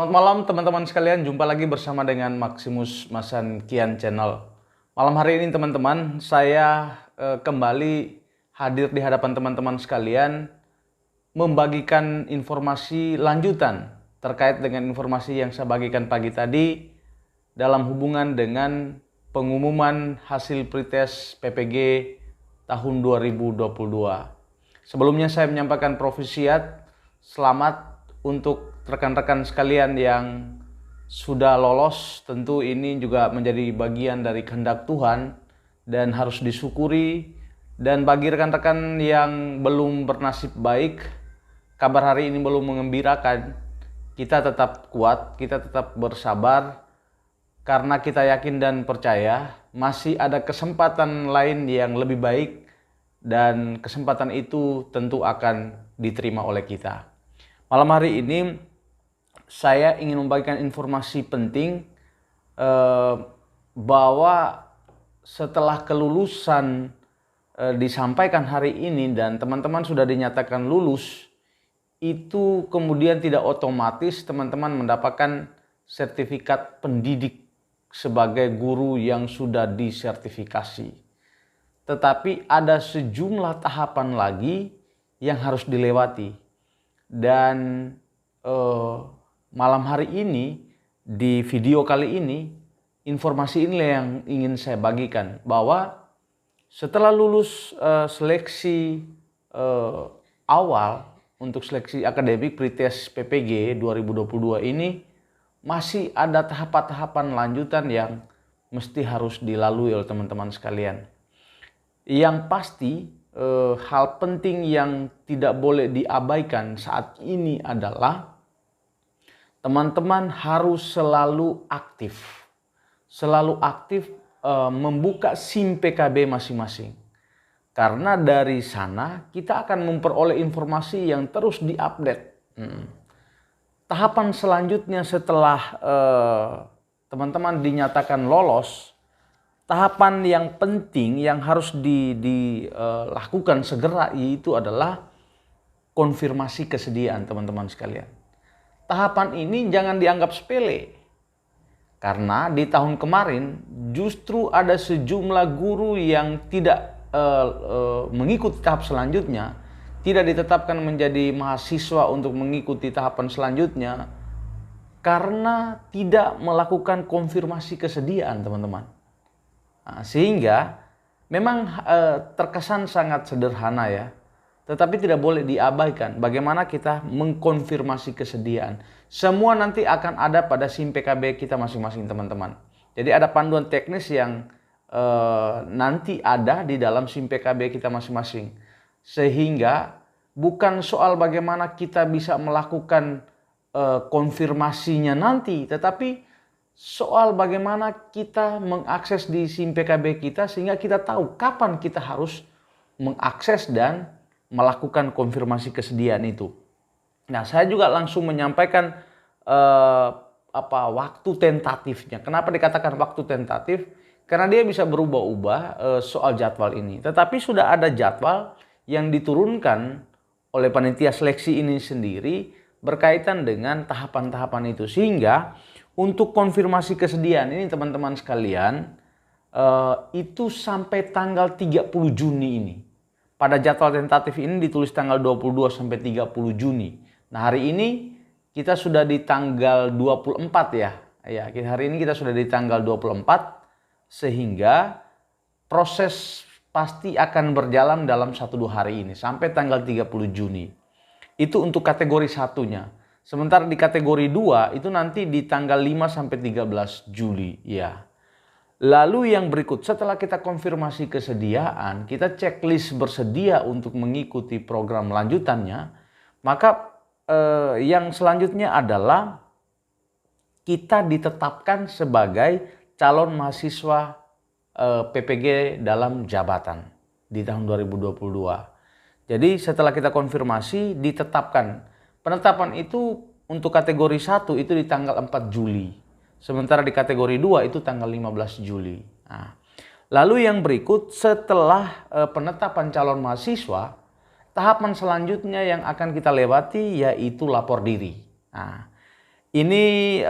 Selamat malam teman-teman sekalian, jumpa lagi bersama dengan Maximus Masan Kian Channel. Malam hari ini teman-teman, saya kembali hadir di hadapan teman-teman sekalian membagikan informasi lanjutan terkait dengan informasi yang saya bagikan pagi tadi dalam hubungan dengan pengumuman hasil pretest PPG tahun 2022. Sebelumnya saya menyampaikan profisiat, selamat untuk rekan-rekan sekalian yang sudah lolos. Tentu ini juga menjadi bagian dari kehendak Tuhan dan harus disyukuri. Dan bagi rekan-rekan yang belum bernasib baik, kabar hari ini belum mengembirakan, kita tetap kuat, kita tetap bersabar, karena kita yakin dan percaya masih ada kesempatan lain yang lebih baik, dan kesempatan itu tentu akan diterima oleh kita. Malam hari ini saya ingin membagikan informasi penting bahwa setelah kelulusan disampaikan hari ini dan teman-teman sudah dinyatakan lulus, itu kemudian tidak otomatis teman-teman mendapatkan sertifikat pendidik sebagai guru yang sudah disertifikasi. Tetapi ada sejumlah tahapan lagi yang harus dilewati. Dan malam hari ini, di video kali ini, informasi ini yang ingin saya bagikan. Bahwa setelah lulus seleksi awal untuk seleksi akademik pretest PPG 2022 ini, masih ada tahapan-tahapan lanjutan yang mesti harus dilalui oleh teman-teman sekalian. Yang pasti hal penting yang tidak boleh diabaikan saat ini adalah teman-teman harus selalu aktif. Selalu aktif membuka SIM PKB masing-masing. Karena dari sana kita akan memperoleh informasi yang terus diupdate. Tahapan selanjutnya setelah teman-teman dinyatakan lolos, tahapan yang penting yang harus dilakukan segera yaitu adalah konfirmasi kesediaan teman-teman sekalian. Tahapan ini jangan dianggap sepele. Karena di tahun kemarin justru ada sejumlah guru yang tidak mengikuti tahap selanjutnya, tidak ditetapkan menjadi mahasiswa untuk mengikuti tahapan selanjutnya karena tidak melakukan konfirmasi kesediaan teman-teman. Nah, sehingga memang terkesan sangat sederhana ya, tetapi tidak boleh diabaikan bagaimana kita mengkonfirmasi kesediaan. Semua nanti akan ada pada SIM PKB kita masing-masing teman-teman. Jadi ada panduan teknis yang nanti ada di dalam SIM PKB kita masing-masing. Sehingga bukan soal bagaimana kita bisa melakukan konfirmasinya nanti, tetapi soal bagaimana kita mengakses di SIM PKB kita sehingga kita tahu kapan kita harus mengakses dan melakukan konfirmasi kesediaan itu. Nah, saya juga langsung menyampaikan waktu tentatifnya. Kenapa dikatakan waktu tentatif? Karena dia bisa berubah-ubah soal jadwal ini. Tetapi sudah ada jadwal yang diturunkan oleh panitia seleksi ini sendiri berkaitan dengan tahapan-tahapan itu. Sehingga untuk konfirmasi kesediaan ini teman-teman sekalian itu sampai tanggal 30 Juni ini. Pada jadwal tentatif ini ditulis tanggal 22 sampai 30 Juni. Nah, hari ini kita sudah di tanggal 24 ya. Ya, hari ini kita sudah di tanggal 24 sehingga proses pasti akan berjalan dalam 1-2 hari ini sampai tanggal 30 Juni. Itu untuk kategori satunya. Sementara di kategori 2 itu nanti di tanggal 5 sampai 13 Juli ya. Lalu yang berikut, setelah kita konfirmasi kesediaan, kita checklist bersedia untuk mengikuti program lanjutannya, maka yang selanjutnya adalah kita ditetapkan sebagai calon mahasiswa PPG dalam jabatan di tahun 2022. Jadi setelah kita konfirmasi ditetapkan. Penetapan itu untuk kategori 1 itu di tanggal 4 Juli. Sementara di kategori 2 itu tanggal 15 Juli. Nah, lalu yang berikut setelah penetapan calon mahasiswa, tahapan selanjutnya yang akan kita lewati yaitu lapor diri. Nah, Ini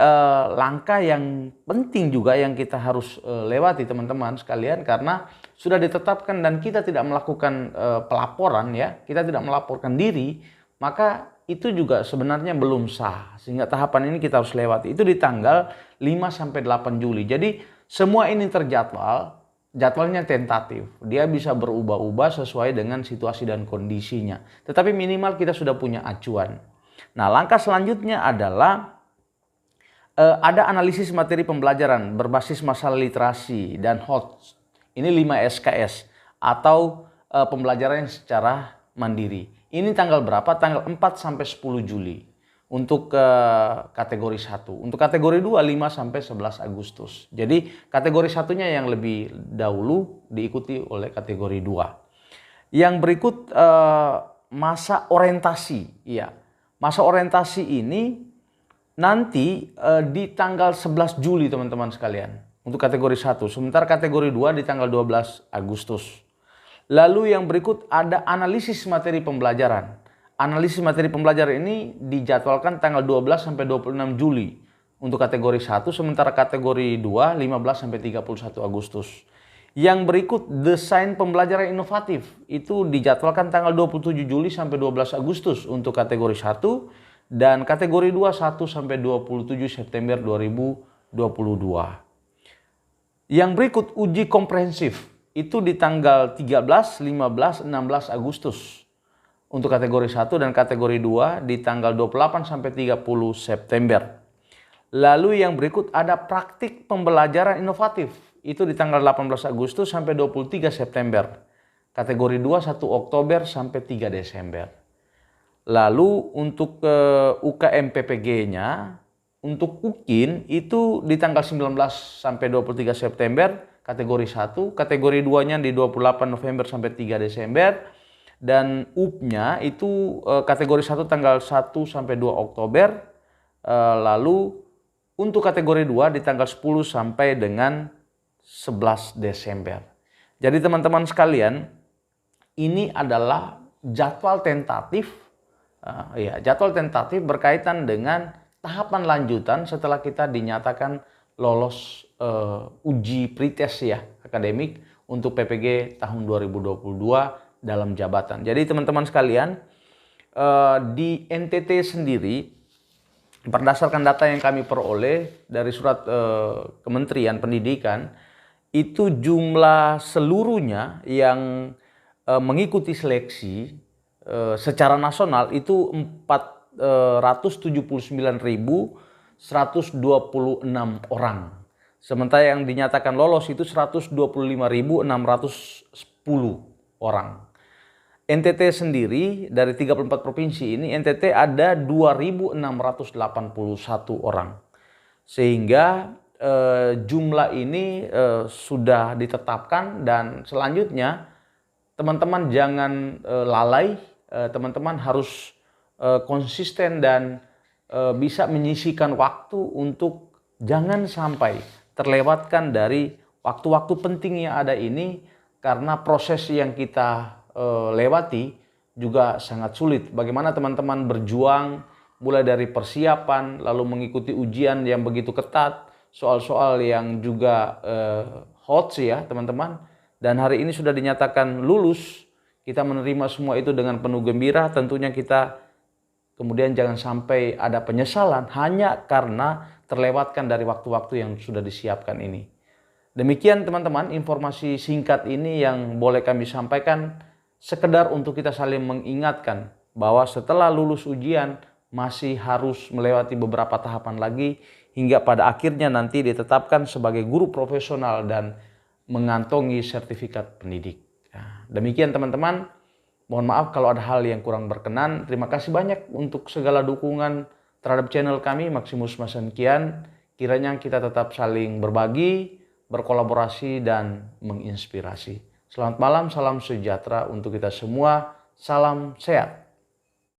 langkah yang penting juga yang kita harus lewati teman-teman sekalian, karena sudah ditetapkan dan kita tidak melakukan pelaporan ya, kita tidak melaporkan diri, maka itu juga sebenarnya belum sah. Sehingga tahapan ini kita harus lewati. Itu di tanggal 5-8 Juli. Jadi semua ini terjadwal, jadwalnya tentatif. Dia bisa berubah-ubah sesuai dengan situasi dan kondisinya. Tetapi minimal kita sudah punya acuan. Nah, langkah selanjutnya adalah ada analisis materi pembelajaran berbasis masalah literasi dan HOTS. Ini 5 SKS atau pembelajaran yang secara mandiri. Ini tanggal berapa? Tanggal 4-10 Juli untuk kategori 1. Untuk kategori 2 5-11 Agustus. Jadi kategori satunya yang lebih dahulu diikuti oleh kategori 2. Yang berikut masa orientasi. Ya. Masa orientasi ini nanti di tanggal 11 Juli teman-teman sekalian untuk kategori 1. Sementara kategori 2 di tanggal 12 Agustus. Lalu yang berikut ada analisis materi pembelajaran. Analisis materi pembelajaran ini dijadwalkan tanggal 12-26 Juli untuk kategori 1. Sementara kategori 2 15-31 Agustus. Yang berikut desain pembelajaran inovatif itu dijadwalkan tanggal 27 Juli sampai 12 Agustus untuk kategori 1. Dan kategori 2 1-27 September 2022. Yang berikut uji komprehensif itu di tanggal 13, 15, 16 Agustus untuk kategori 1 dan kategori 2 di tanggal 28-30 September. Lalu yang berikut ada praktik pembelajaran inovatif itu di tanggal 18 Agustus sampai 23 September. Kategori 2 1 Oktober sampai 3 Desember. Lalu untuk UKM PPG-nya, untuk UKIN itu di tanggal 19 sampai 23 September, kategori 1, kategori 2-nya di 28 November sampai 3 Desember, dan UP-nya itu kategori 1 tanggal 1 sampai 2 Oktober, lalu untuk kategori 2 di tanggal 10 sampai dengan 11 Desember. Jadi teman-teman sekalian, ini adalah jadwal tentatif. Jadwal tentatif berkaitan dengan tahapan lanjutan setelah kita dinyatakan lolos uji pretest ya akademik untuk PPG tahun 2022 dalam jabatan. Jadi teman-teman sekalian, di NTT sendiri berdasarkan data yang kami peroleh dari surat Kementerian Pendidikan, itu jumlah seluruhnya yang mengikuti seleksi secara nasional itu 479.126 orang. Sementara yang dinyatakan lolos itu 125.610 orang. NTT sendiri dari 34 provinsi ini, NTT ada 2.681 orang. Sehingga jumlah ini sudah ditetapkan, dan selanjutnya teman-teman jangan lalai, teman-teman harus konsisten dan bisa menyisihkan waktu untuk jangan sampai terlewatkan dari waktu-waktu penting yang ada ini, karena proses yang kita lewati juga sangat sulit. Bagaimana teman-teman berjuang mulai dari persiapan, lalu mengikuti ujian yang begitu ketat, soal-soal yang juga hot sih ya teman-teman. Dan hari ini sudah dinyatakan lulus, kita menerima semua itu dengan penuh gembira. Tentunya kita kemudian jangan sampai ada penyesalan hanya karena terlewatkan dari waktu-waktu yang sudah disiapkan ini. Demikian teman-teman informasi singkat ini yang boleh kami sampaikan, sekedar untuk kita saling mengingatkan bahwa setelah lulus ujian masih harus melewati beberapa tahapan lagi hingga pada akhirnya nanti ditetapkan sebagai guru profesional dan mengantongi sertifikat pendidik. Nah, demikian teman-teman. Mohon maaf kalau ada hal yang kurang berkenan. Terima kasih banyak untuk segala dukungan terhadap channel kami Maximus Masenkian. Kiranya kita tetap saling berbagi, berkolaborasi, dan menginspirasi. Selamat malam, salam sejahtera untuk kita semua. Salam sehat.